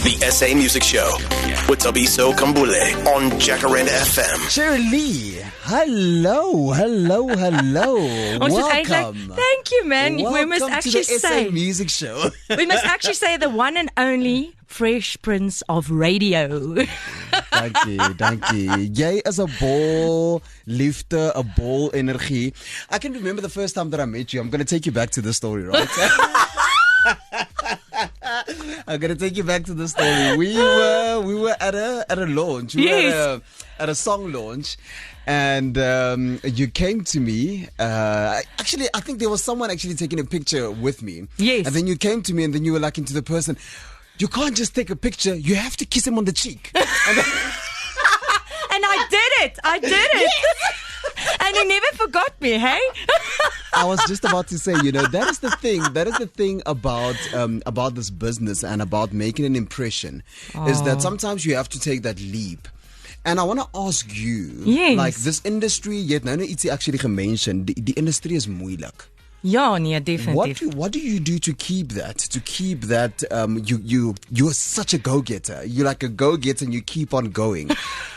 The SA Music Show with Tabiso Kambule on Jacaranda FM. CheraLee's, hello. Welcome. Thank you, man. Welcome we must to actually the say SA Music Show. we must actually say the one and only Fresh Prince of Radio. Thank you. Jy is a ball lifter, a ball energy. I can remember the first time that I met you. I'm going to take you back to the story, right? I'm gonna take you back to the story. We were at a launch. We were at a song launch, and you came to me. Actually, I think there was someone actually taking a picture with me. Yes. And then you came to me, and then you were like into the person. You can't just take a picture. You have to kiss him on the cheek. And I did it. Yes. And he never forgot me, hey? I was just about to say, that is the thing. That is the thing about this business and about making an impression, is that sometimes you have to take that leap. And I want to ask you, like this industry, yet nou iets actually mentioned, the industry is moeilik. Ja, nee, definitief. What do you do to keep that? You're such a go-getter. You're like a go-getter and you keep on going.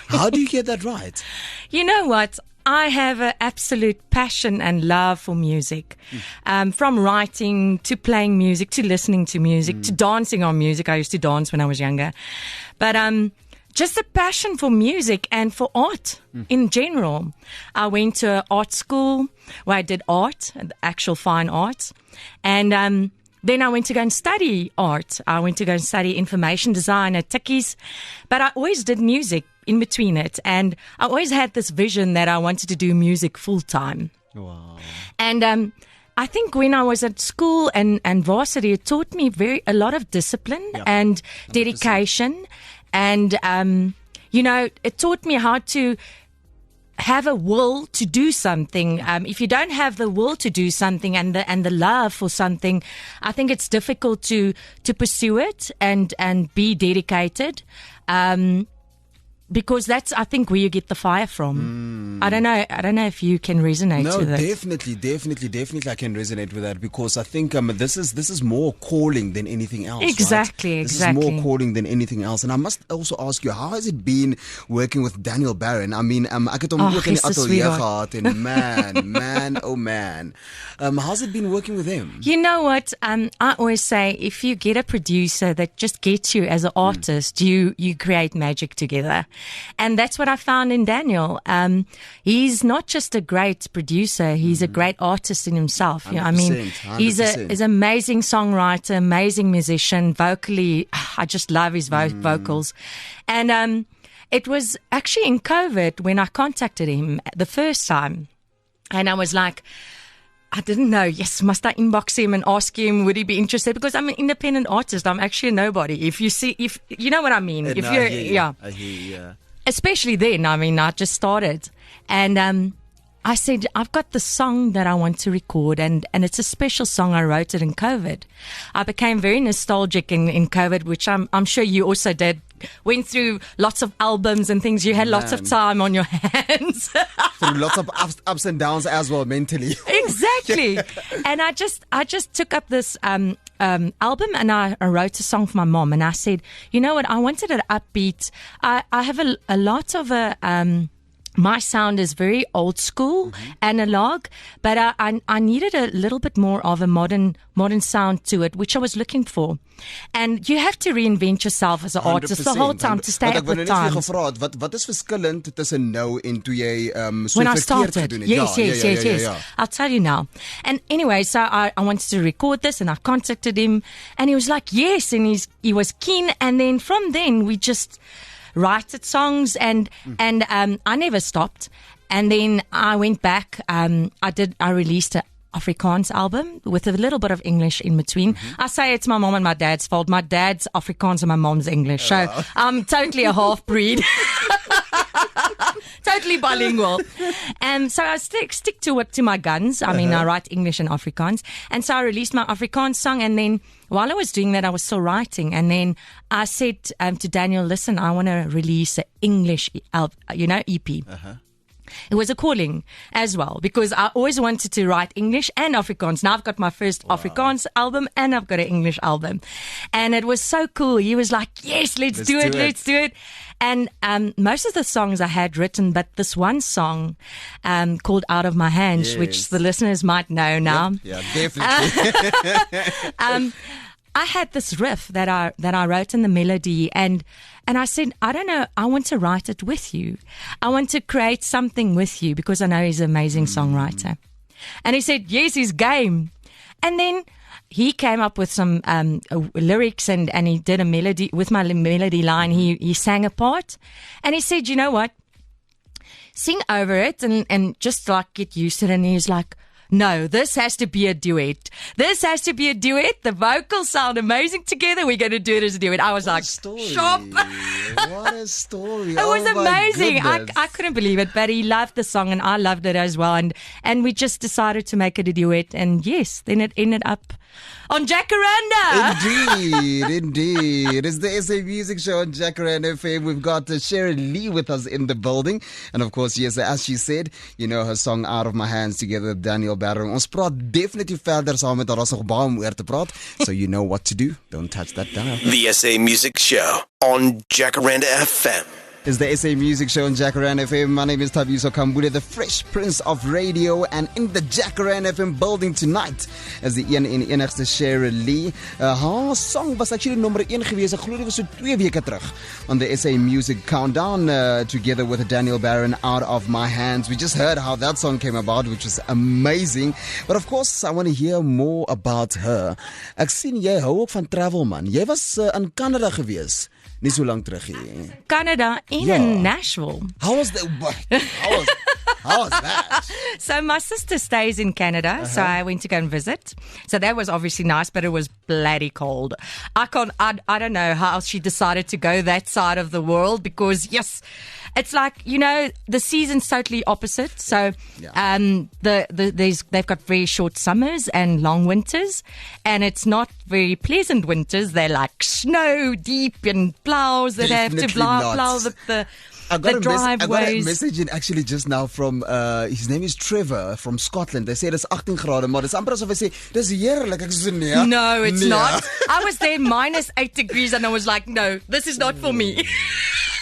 How do you get that right? You know what? I have an absolute passion and love for music. From writing to playing music to listening to music to dancing on music. I used to dance when I was younger. But just a passion for music and for art in general. I went to an art school where I did art, actual fine arts. And then I went to go and study art. I went to go and study information design at Tikkies. But I always did music in between it. And I always had this vision that I wanted to do music full time. Wow. And I think when I was at school and varsity, it taught me a lot of discipline and 100%. Dedication. And, it taught me how to have a will to do something. If you don't have the will to do something and the love for something, I think it's difficult to pursue it and be dedicated. Because that's, I think, where you get the fire from. I don't know if you can resonate with it. No, definitely I can resonate with that, because I think this is more calling than anything else. Exactly, right? exactly. This is more calling than anything else. And I must also ask you, how has it been working with Daniel Barron? I mean, ek het hom ook in die ateljee gehad, en man. How's it been working with him? You know what? I always say, if you get a producer that just gets you as an artist, you create magic together. And that's what I found in Daniel. He's not just a great producer, he's a great artist in himself. 100%, I mean, 100%. he's an amazing songwriter, amazing musician, vocally. I just love his vocals. And it was actually in COVID when I contacted him the first time. And I was like, I didn't know. Yes, must I inbox him and ask him, would he be interested? Because I'm an independent artist. I'm actually a nobody. If you know what I mean. I hear you. Especially then, I mean, I just started. And I said, I've got the song that I want to record, and it's a special song. I wrote it in COVID. I became very nostalgic in COVID, which I'm sure you also did. Went through lots of albums and things. You had lots of time on your hands. Through lots of ups and downs as well, mentally. Exactly. And I just took up this album, and I wrote a song for my mom. And I said, you know what? I wanted it upbeat. I have a lot of my sound is very old school, analog, but I needed a little bit more of a modern sound to it, which I was looking for. And you have to reinvent yourself as an artist the whole time to stay up with times. Wat is verskillend tussen nou en toe jy when I started? Yes. I'll tell you now. And anyway, so I wanted to record this, and I contacted him, and he was like, yes, and he was keen. And then from then we just write songs, and I never stopped. And then I went back. I released an Afrikaans album with a little bit of English in between. I say it's my mom and my dad's fault. My dad's Afrikaans and my mom's English. So I'm totally a half breed. Totally bilingual. And so I stick to my guns. I mean, I write English and Afrikaans. And so I released my Afrikaans song, and then while I was doing that, I was still writing. And then I said to Daniel, listen, I want to release an English EP. It was a calling as well, because I always wanted to write English and Afrikaans. Now I've got my first Afrikaans album and I've got an English album. And it was so cool. He was like, yes, let's do it. And most of the songs I had written, but this one song called Out of My Hands, which the listeners might know now. Yep. Yeah, definitely. I had this riff that I wrote in the melody, and I said, I don't know, I want to write it with you. I want to create something with you, because I know he's an amazing songwriter. And he said, yes, he's game. And then he came up with some lyrics, and he did a melody with my melody line. He sang a part, and he said, you know what? Sing over it and just like get used to it. And he was like, no, this has to be a duet. This has to be a duet. The vocals sound amazing together. We're going to do it as a duet. I was like, shop. What a story. It was amazing. I couldn't believe it, but he loved the song and I loved it as well. And we just decided to make it a duet. And yes, then it ended up on Jacaranda. Indeed. It's the SA Music Show on Jacaranda FM. We've got CheraLee's with us in the building. And of course, yes, as she said, you know, her song Out of My Hands together with Daniel Barron. Ons praat definitief verder saam met haar. Ons nog baie om oor te praat. So you know what to do. Don't touch that dial. The SA Music Show on Jacaranda FM. It's the SA Music Show on Jacaranda FM. My name is Thabiso Kambule, the Fresh Prince of Radio, and in the Jacaranda FM building tonight is the een en enigste CheraLee's. Haar song was actually nummer 1 geweest, ek glo dit was so 2 weke terug on the SA Music Countdown together with Daniel Barron, Out of My Hands. We just heard how that song came about, which was amazing. But of course, I want to hear more about her. Ek sien jy hou ook van travel, man. Jy was in Canada geweest. Nie so lank terug nie. Canada and in Nashville. How was that? How was that? So my sister stays in Canada, so I went to go and visit. So that was obviously nice, but it was bloody cold. I don't know how she decided to go that side of the world, because yes, it's like, you know, the season's totally opposite. So they've got very short summers and long winters, and it's not very pleasant winters. They're like snow deep and plows that Definitely have to plow the I got a driveways. message in actually just now from his name is Trevor from Scotland. They say it's 18 grade, maar dis amper asof hy sê dis heerlik. Ek sê nee. No, it's not. I was there -8 degrees and I was like, no, this is not for me.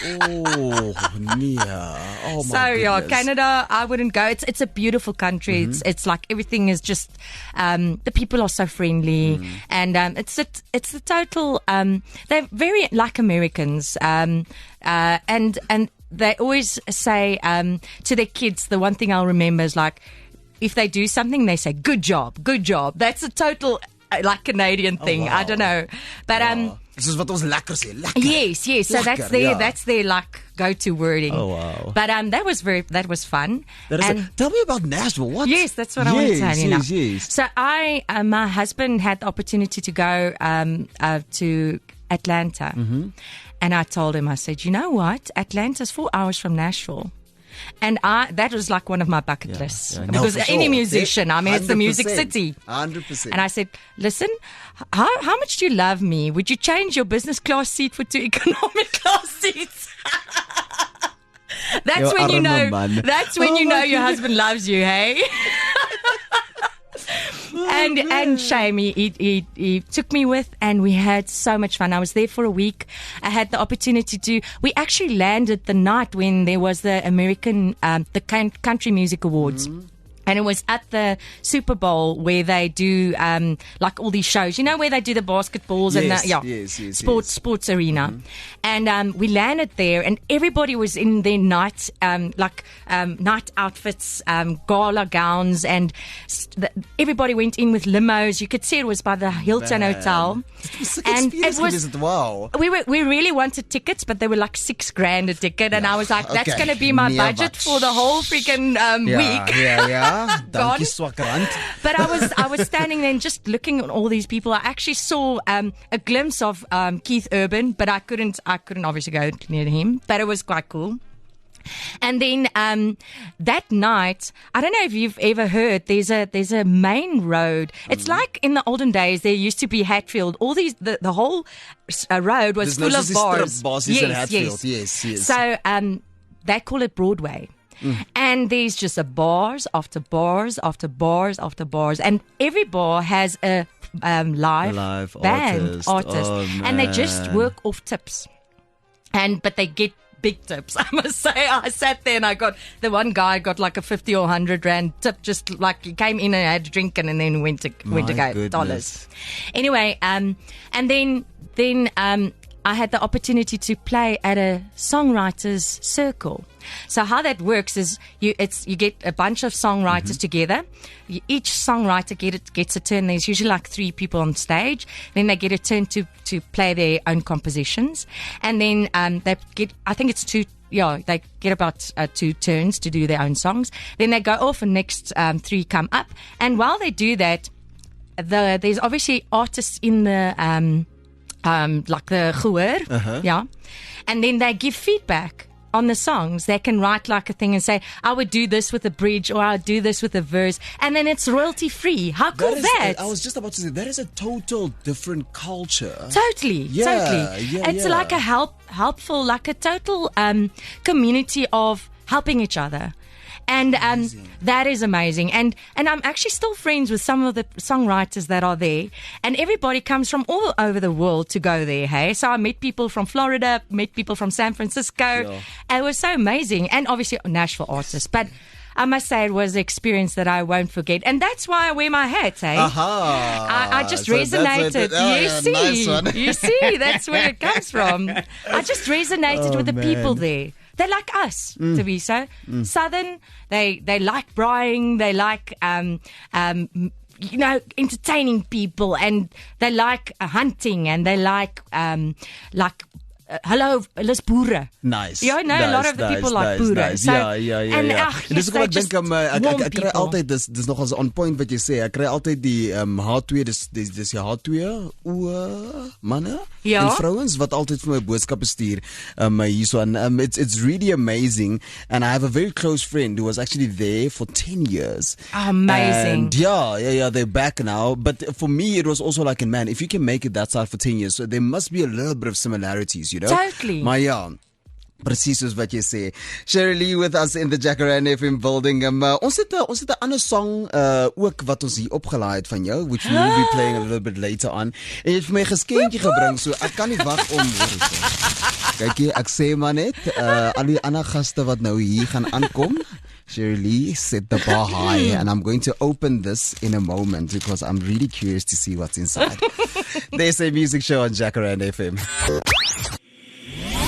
Oh, Nia. Oh my So yeah, goodness. Canada, I wouldn't go. It's a beautiful country. It's like everything is just the people are so friendly, and it's the total. They're very like Americans, and they always say to their kids. The one thing I'll remember is like, if they do something, they say good job, good job. That's a total like Canadian thing. wow. I don't know, but This is what ons lekker sê. Lekker. Yes. So Lekker, that's their like go-to wording. Oh wow. But that was fun. Tell me about Nashville. What? Yes, that's what I want to tell you now. Yes. So my husband had the opportunity to go to Atlanta, and I told him, I said, you know what? Atlanta's 4 hours from Nashville. And that was like one of my bucket lists. No, Because for any sure. musician, I mean, it's the music 100%. city. 100%. And I said, listen, how much do you love me? Would you change your business class seat for 2 economic class seats? That's when you know. That's when you know your husband loves you, hey? And Shame, he took me with, and we had so much fun. I was there for a week. I had the opportunity we actually landed the night when there was the American, the Country Music Awards. And it was at the Super Bowl where they do like all these shows, you know, where they do the basketballs and the sports arena. And we landed there, and everybody was in their night night outfits, gala gowns, and everybody went in with limos. You could see it was by the Hilton Hotel. And it was wow. We really wanted tickets, but they were like $6,000 a ticket, and I was like, that's going to be my budget for the whole freaking week. Yeah. Dankie swak rand. But I was standing there and just looking at all these people. I actually saw a glimpse of Keith Urban, but I couldn't obviously go near him. But it was quite cool. And then that night, I don't know if you've ever heard, there's a main road. It's like in the olden days, there used to be Hatfield. All these the whole road was full of bars. Yes. So they call it Broadway. And there's just a bars after bars after bars after bars, and every bar has a live band artist. And they just work off tips, but they get big tips. I must say, I sat there and I got, the one guy got like a 50 or 100 rand tip, just like he came in and had a drink and then went to go dollars. Anyway, and then I had the opportunity to play at a songwriters circle. So how that works is you get a bunch of songwriters together. Each songwriter gets a turn. There's usually like 3 people on stage. Then they get a turn to play their own compositions, and then they get, I think it's 2. Yeah, they get about 2 turns to do their own songs. Then they go off, and next 3 come up. And while they do that, there's obviously artists in the like the gehoor, yeah, and then they give feedback on the songs. They can write like a thing and say, I would do this with a bridge, or I would do this with a verse, and then it's royalty free. How cool is that? I was just about to say, that is a total different culture. Totally. It's like a helpful, like a total community of helping each other. And that is amazing. And I'm actually still friends with some of the songwriters that are there. And everybody comes from all over the world to go there, hey? So I met people from Florida, met people from San Francisco. Yeah. And it was so amazing. And obviously Nashville artists. But I must say it was an experience that I won't forget. And that's why I wear my hat, eh? I just resonated. Nice one. You see, that's where it comes from. I just resonated with the people there. They're like us, to be so. Southern, they like braaiing, they like, entertaining people, and they like hunting, and they like hallo, hulle boere. Nice. Ja, no, a lot of the people like boere. Nice. So, ja. En dis hoekom ek dink ek kry altyd dis nogals on point wat jy sê. Ek kry altyd die H2 dis die H2 manne en vrouens wat altyd vir my boodskappe stuur hierso en it's really amazing, and I have a very close friend who was actually there for 10 years. Amazing. And yeah, they're back now, but for me it was also like, man, if you can make it that side for 10 years, so there must be a little bit of similarities, you know? Totally. Maar ja, presies soos wat jy sê. CheraLee's with us in the Jacaranda FM building. Ons het 'n ander song ook wat ons hier opgelaai het van jou, which we will be playing a little bit later on. En jy het vir my 'n geskenkie gebring, so ek kan nie wag om kyk, ek sê maar net al die ander gaste wat nou hier gaan aankom. CheraLee's set the bar high, and I'm going to open this in a moment because I'm really curious to see what's inside. The SA Music Show on Jacaranda FM.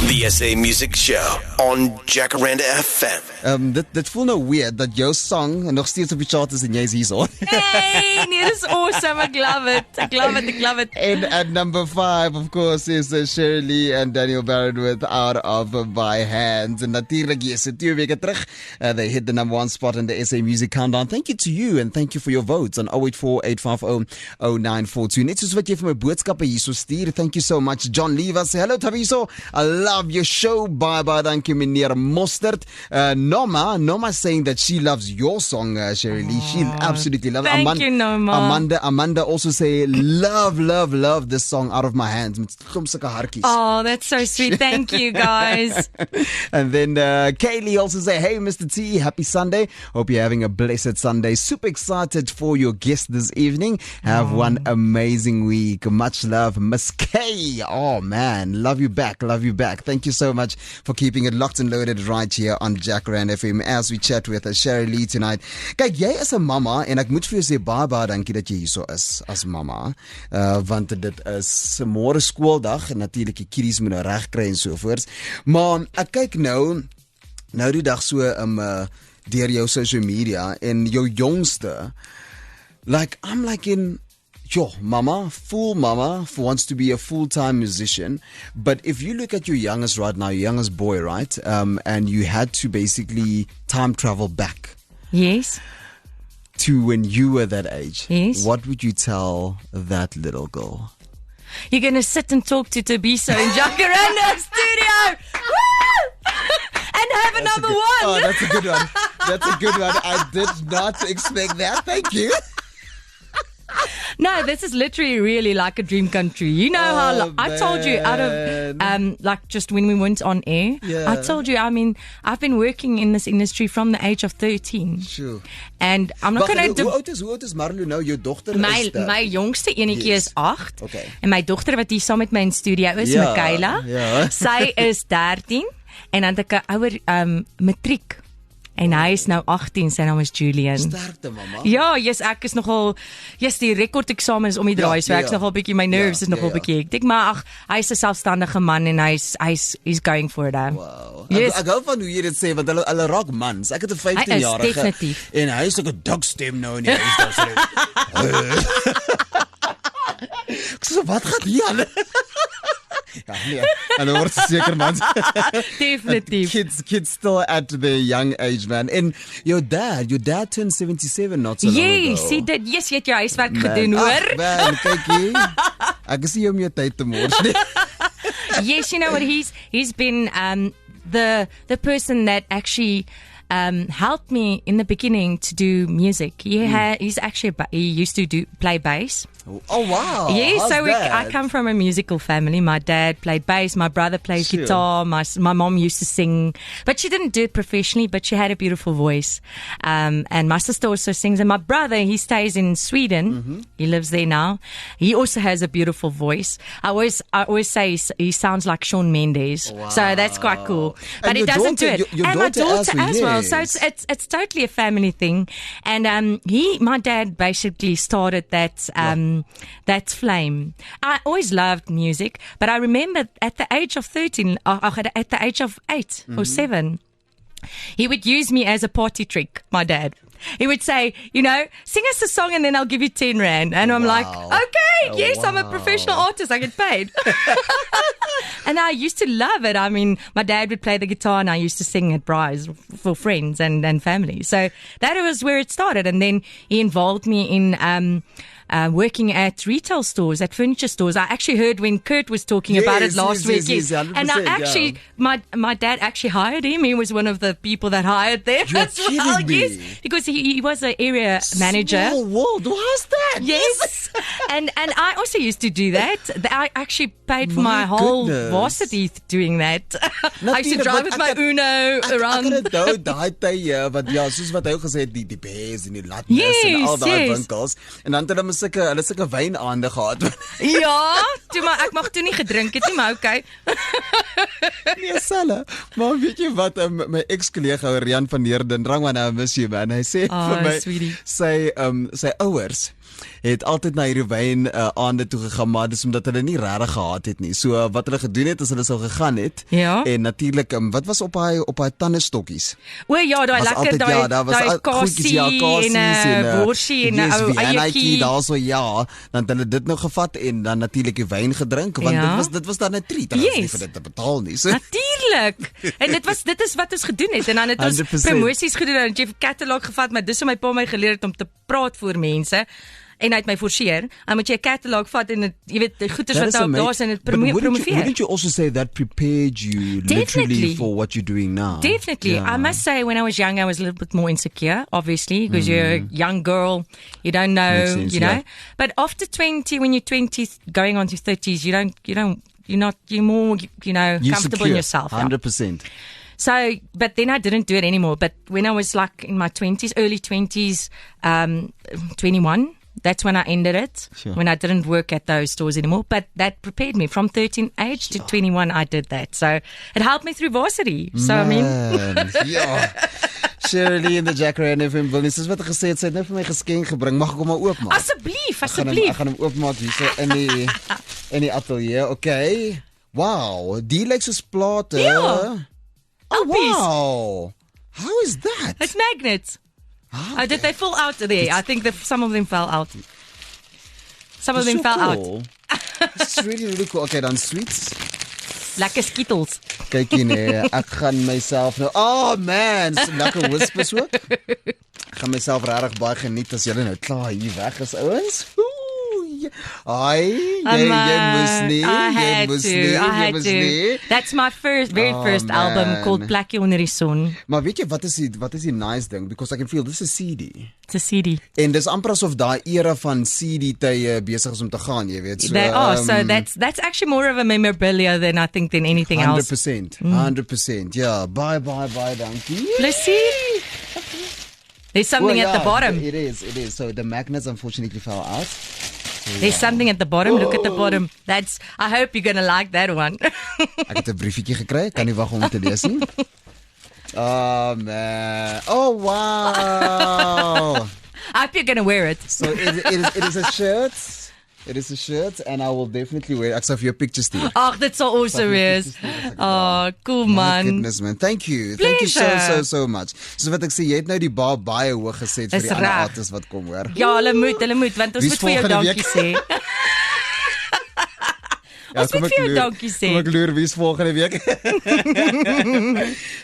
The SA Music Show on Jacaranda FM. Dit voel nou weird dat jou song nog steeds op die chart is en jy's hierso. Hey, it is awesome. I love it. And at number 5, of course, is CheraLee's and Daniel Barrett with Out of My Hands. En natuurlijk, yes, 2 weke terug, they hit the number 1 spot in the SA Music Countdown. Thank you to you, and thank you for your votes on 0848500942. Net soos wat jy vir my boodskappe hierso stuur. Thank you so much. John Lever sê, hello Tabiso, I love your show. Bye, thank you, meneer Mostert. Noma saying that she loves your song, CheraLee's. She absolutely loves it. Thank you, Noma. Amanda also say, love this song, Out of My Hands. Oh, that's so sweet. Thank you, guys. And then Kaylee also say, hey, Mr. T, happy Sunday. Hope you're having a blessed Sunday. Super excited for your guest this evening. Have one amazing week. Much love, Miss K. Oh, man. Love you back. Thank you so much for keeping it locked and loaded right here on Jacaranda FM as we chat with CheraLee's tonight. Kyk, jy is 'n mamma en ek moet vir jou sê baie dankie dat jy hierso is as mamma. Want dit is môre skooldag en natuurlik die kiddies moet nou reg kry en so voort. Maar ek kyk nou die dag so deur jou social media en jou jongste. Like I'm like in mama wants to be a full-time musician. But if you look at your youngest right now, your youngest boy, right? And you had to basically time travel back. Yes. To when you were that age. Yes. What would you tell that little girl? You're going to sit and talk to Tabiso in Jacaranda studio. Woo! And have a number 1. Oh, that's a good one. I did not expect that. Thank you. No, this is literally really like a dream come true. You know how I told you out of like just when we went on air, I told you, I mean, I've been working in this industry from the age of 13. Sure. And I'm not going to Hoe oud is Marlo nou? Jou dogter my jongste enetjie is 8. Okay. En my dogter wat hier saam met my in studio is, Michaela. Sy is 13 en dan het ek 'n ouer matriek. En hy is nou 18, sy naam is Julian. Sterkte, mama. Ja, ek is nogal, die rekordeksamen is om die draai, so ek is nogal bietjie, my nerves is nogal bietjie hektiek, maar ag, hy is 'n selfstandige man en he's going for it. Wow. Ek hou van hoe jy dit sê, want hulle raak mans. Ek het 'n 15-jarige definitief. En hy is ook 'n dik stem nou in die huis daar sê. Ek sê, wat gaan hier aan? Ja, nee. En dan word seker man. Definitief. Kids still at the young age, man. And your dad turned 77 not so long ago. Yes, jy het jou huiswerk gedoen, hoor. Ach, man, kyk hier. Ek is nie om jou tyd te mors nie. Yes, you know what, he's been the person that actually helped me in the beginning to do music. He's actually he used to play bass. Oh wow! Yeah, so I come from a musical family. My dad played bass. My brother plays guitar. My mom used to sing, but she didn't do it professionally. But she had a beautiful voice. And my sister also sings. And my brother, he stays in Sweden. He lives there now. He also has a beautiful voice. I always say he sounds like Shawn Mendes. Wow. So that's quite cool. But he doesn't do it. Your and my daughter as well. Yes. So it's totally a family thing. And my dad basically started that flame. I always loved music, but I remember at the age of 13, at the age of 8 or 7, he would use me as a party trick, my dad. He would say, sing us a song and then I'll give you 10 rand. And I'm like, okay, yes, I'm a professional artist. I get paid. And I used to love it. I mean, my dad would play the guitar and I used to sing at braais for friends and family. So that was where it started. And then he involved me in working at retail stores, at furniture stores. I actually heard when Kurt was talking about it last week. Yes, and I actually, my dad actually hired him. He was one of the people that hired them as well. Yes, because he was an area manager. Small world, what's that? Yes. and I also used to do that. I actually paid for my whole varsity doing that. I used to drive with my Uno around. Ek het nou daai tye wat soos wat hy ook gesê het, die Bes en die Latnes en al daai winkels. En dan het hulle sulke wynaande gehad. Ja, maar ek mag toe nie gedrink het nie, maar okay. Nee, selle. Maar weet jy wat, my ex-kollega Rian van Heerden, Rangwan, I miss you, man. Hy sê vir my, sweetie, sy ouers het altyd na hierdie wyn aande toe gegaan, maar dis omdat hulle nie regtig gehad het nie. So wat hulle gedoen het, is hulle sou gegaan het. Ja. En natuurlik, wat was op hy tandestokkies? O ja, daai lekker daai kassie en worsie en ou eiertjie daarso, ja. Dan het hulle dit nou gevat en dan natuurlik die wyn gedrink, want dit was dan 'n treat. Hulle het nie vir dit te betaal nie. So. Natuurlik. En dit is wat ons gedoen het. En dan het ons 100%. Promosies gedoen en jy het 'n katalog gevat, maar dis hoe my pa my geleer het om te praat voor mense. En hy het my forceer, dan moet jy 'n katalog vat en jy weet die goeders wat daar is en dit promoveer. Wouldn't you also say that prepared you literally for what you're doing now? Definitely. Yeah. I must say when I was young I was a little bit more insecure, obviously, because you're a young girl, you don't know, sense, you know. But after 20, when you're 20 going on to 30s, you're more, comfortable in yourself. 100%. So, but then I didn't do it anymore. But when I was like in my 20s, early 20s, 21, that's when I ended it, when I didn't work at those stores anymore. But that prepared me. From 13 age to 21, I did that. So it helped me through varsity. So, I mean... Ja. CheraLee's in the Jacaranda FM Williams. Dis wat ek gesê het, sy het net vir my geskenk gebring. Mag ek hom maar oopmaak? Asseblief. Ek gaan hom oopmaak hier in die ateljee. Okay. Wow, die lyk soos plate. Ja. Oh, wow. How is that? It's magnets. Okay. Did they fall out there? I think some of them fell out. Some of them fell out. It's really, really cool. Okay, dan sweets. Lekker skittles. Kyk hier nee, ek gaan myself nou. Oh man, so lekker whispers ook. Ek gaan myself regtig baie geniet as julle nou klaar hier weg is, ouens. Jy moes nie. I had to. That's my very first album called Plekkie onder die son. Maar weet jy wat is die nice ding? Because I can feel this is CD. It's a CD. En dis amper asof daai era van CD tye besig is om te gaan, jy weet. So, they are. So that's actually more of a memorabilia than I think than anything 100%, else. 100%. Yeah. Bye, dankie. Blessie. There's something at the bottom. It is. So the magnets unfortunately fell out. There's something at the bottom. Look at the bottom. I hope you're going to like that one. Ek het 'n briefietjie gekry. Kan nie wag om te lees nie. Oh man. Oh wow. I hope you're going to wear it. So it is a shirt. It is a shirt and I will definitely wear it. Ek sal vir jou pictures stuur. Ag, dit sal awesome wees. Oh, cool man. My goodness man. Thank you. Thank you so much. So wat ek sê, jy het nou die bar baie hoog geset vir die ander artists wat kom hoor. Ja, hulle moet want ons moet vir jou dankie sê. Ons moet vir jou dankie sê. Kom ek loer wie's volgende week.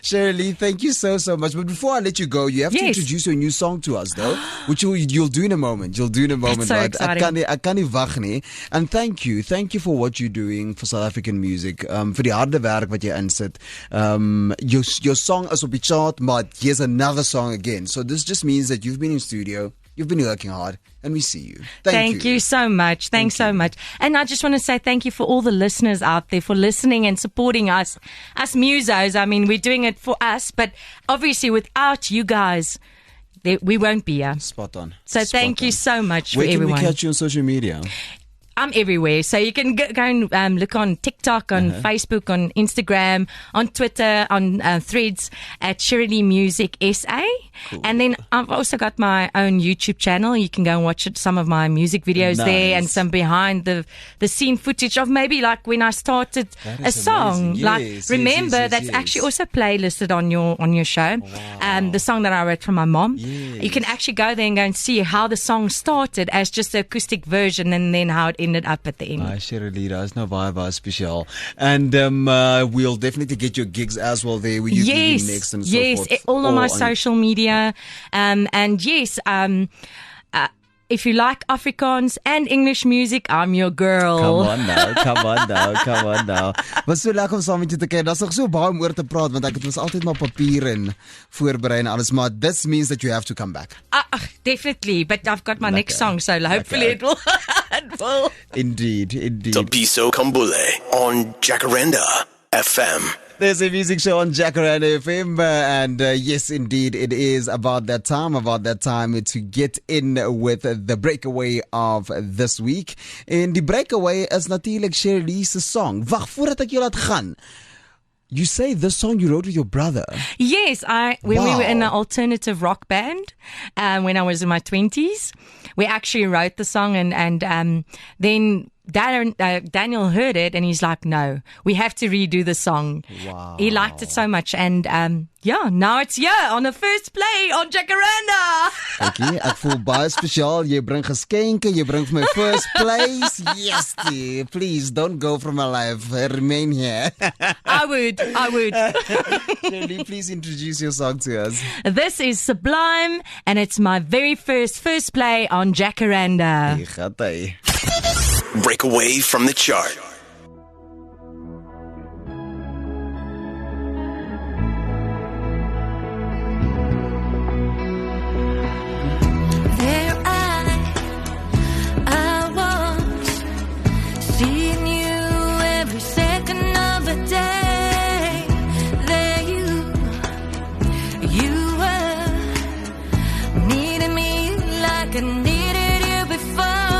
CheraLee's, thank you so much. But before I let you go, you have to introduce your new song to us though, which you'll do in a moment. That's so right? Exciting. Ek kan nie wag nie. And thank you for what you're doing for South African music. Vir die harde werk wat jy insit. Your song is op die chart, but here's another song again. So this just means that you've been in studio. You've been working hard, and we see you. Thank you so much. Thanks so much. And I just want to say thank you for all the listeners out there for listening and supporting us musos. I mean, we're doing it for us, but obviously without you guys, we won't be here. Spot on. So thank you so much for Where everyone. can we catch you on social media? I'm everywhere. So you can go and look on TikTok, on Facebook, on Instagram, on Twitter, on Threads at CheraLee's Music SA. Cool. And then I've also got my own YouTube channel. You can go and watch some of my music videos there and some behind the scene footage of maybe like when I started a song. Yes, like remember that's actually also playlisted on your show. Wow. The song that I wrote for my mom. Yes. You can actually go there and go and see how the song started as just the acoustic version and then how it ended up at the end. CheraLee's, that's no baie special. And we'll definitely get your gigs as well there where you can be next and so forth. Yes, all on my social media. And yes, if you like Afrikaans and English music, I'm your girl. Come on now. Was so lekker om saam met jou te kyk. Daar's nog so baie om oor te praat want ek het ons altyd maar papier en voorberei en alles, maar this means that you have to come back. Definitely, but I've got my next song, so hopefully it will. Indeed. Tabiso Kambule on Jacaranda FM. There's a music show on Jacaranda FM, and yes, indeed, it is about that time to get in with the breakaway of this week. And the breakaway is natuurlijk CheraLee's song. Wacht, voordat ek jou laat gaan. You say this song you wrote with your brother? Yes, when we were in an alternative rock band, when I was in my 20s, we actually wrote the song and then Daniel heard it and he's like, no, we have to redo the song. Wow. He liked it so much and now it's here on the first play on Jacaranda. Okay, ek voel baie spesiaal. Jy bring geskenke, jy bring vir my first place. Yes, dear. Please don't go from my life. Remain here. I would. CheraLee's, please introduce your song to us. This is Sublime and it's my very first play on Jacaranda. Break away from the chart. There I was, seeing you every second of the day. There you were, needing me like I needed you before.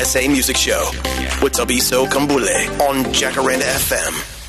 SA Music Show with Tabiso Kambule on Jacaranda FM.